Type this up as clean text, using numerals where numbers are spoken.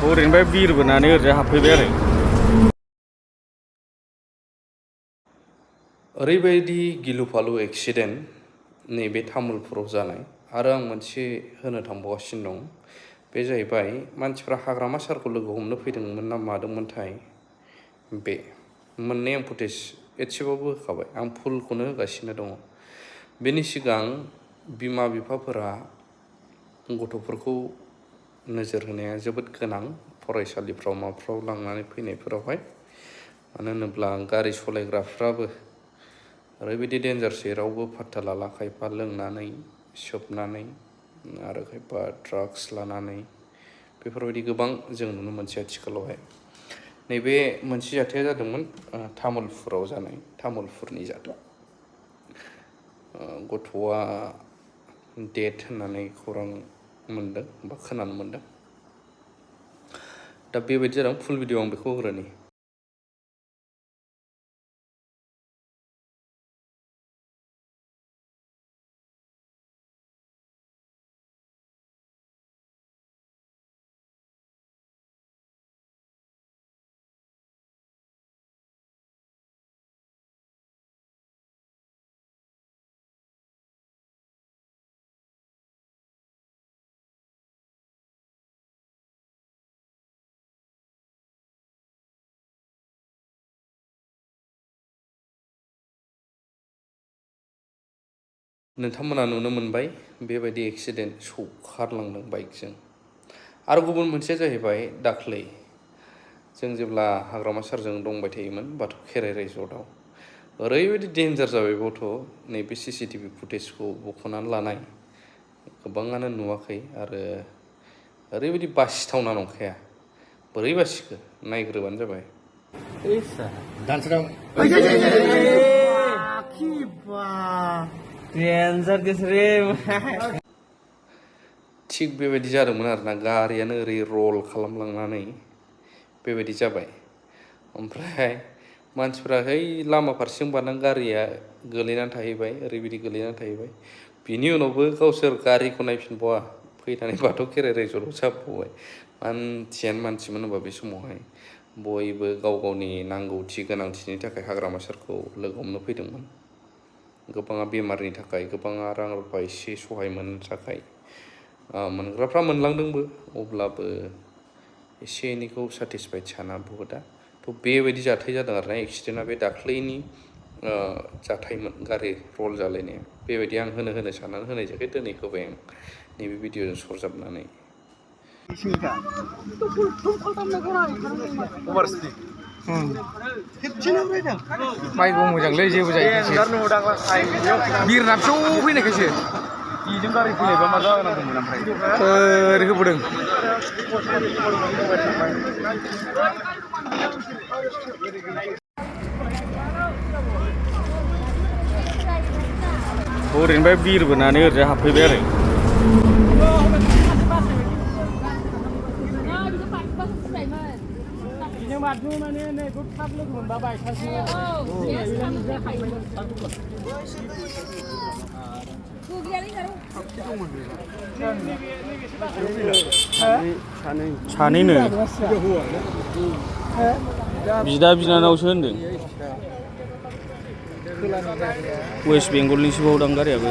ओरैनिफ्राय बिरबोनानै ओरैजाय हाबफैबाय आरो ओरैबायदि गिलु फालु एक्सिडेन्ट नैबे तामुलपुराव जानाय आरो आं मोनसे होनो थांबावगासिनो दं। बे जाहैबाय मानसिफ्रा हाग्रामा सारखौ लोगो हमनो फैदोंमोन ना मादोंमोनथाय बे मोननै आं फुटेज एसेबाबो होखाबाय, आं फुलखौनो होगासिनो दङ। बेनि सिगां बिमा बिफाफोरा गथ'फोरखौ नोजोर होनाया जोबोद गोनां फरायसालिफ्राव माफ्राव लांनानै फैनायफोरावहाय। मानो होनोब्ला गारि सालायग्राफ्राबो ओरैबायदि डेन्जारसै, रावबो फात्ता लाला। खायफा लोंनानै सोबनानै आरो खायफा ड्राग्स लानानै बेफोरबायदि गोबां जों नुनो मोनसै आथिखालावहाय। नैबे मोनसे जाथाया जादोंमोन तामुलपुराव जानाय, तामुलपुरनि जाथाय। गथ'आ डेथ होननानै खौरां मोनदों बा खोनानो मोनदों। दा बेबायदि जादों। फुल भिडिअ आं बेखौ होग्रोनि। नोंथांमोना नुनो मोनबाय बेबायदि एक्सिडेन्ट सौखारलांदों बाइकजों। आरो गुबुन मोनसेया जाहैबाय दाख्लै जों जेब्ला हाग्रामा सारजों दंबाय थायोमोन बाथौ खेराइ रिजर्टआव, ओरैबायदि डेन्जार जाबाय गथ'। नैबे CCTV फुटेजखौ बख'नानै लानाय गोबाङानो नुवाखै आरो ओरैबायदि बासिथावना नंखाया। बोरै बासिखो नायग्रोबानो जाबाय। थिग बेबायदि जादोंमोन आरोना, गारियानो ओरै रल खालामलांनानै बेबायदि जाबाय। ओमफ्राय मानसिफ्रा है लामा फारसेजों बारनानै गारिया गोलैनानै थाहैबाय, ओरैबायदि गोलैनानै थाहैबाय। बिनि उनावबो गावसोर गारिखौ नायफिनबावा, फैनानै बाथौ खेराइ रिजर्टआव जाबोबाय। मानसियानो मानसिमोन होनबा बे समावहाय बयबो गाव गावनि नांगौथि गोनांथिनि थाखाय हाग्रामा सारखौ लोगो हमनो फैदोंमोन। गोबाङा बेमारनि थाखाय, गोबाङा रां रुफा एसे सहाय मोननो थाखाय। मोनग्राफ्रा मोनलांदोंबो, अब्लाबो एसे एनैखौ सेटिसफाइड साना बुहुदा। थ' बेबायदि जाथाय जादों आरोना। एक्सिडेन्टआ बे दाख्लैनि जाथायमोन, गारि रल जालायनाया। बेबायदि आं होनो साननानै होनाय जायाखै, दिनै होबाय आं नैबे भिडिअजों सरजाबनानै। बाइकबो मोजांलै, जेबो जायैखायसो बिरना फिसौ फैनायखायसो बेजों गारि फैनायबा मा जानांगौमोन ओमफ्राय ओरै होबोदों। ओरैनिफ्राय बिरबोनानै ओरैजाय हाबफैबाय आरो सानैनो बिदा बिनानावसो होनदों। वेस्ट बेंगलनिसो बावदां गारियाबो।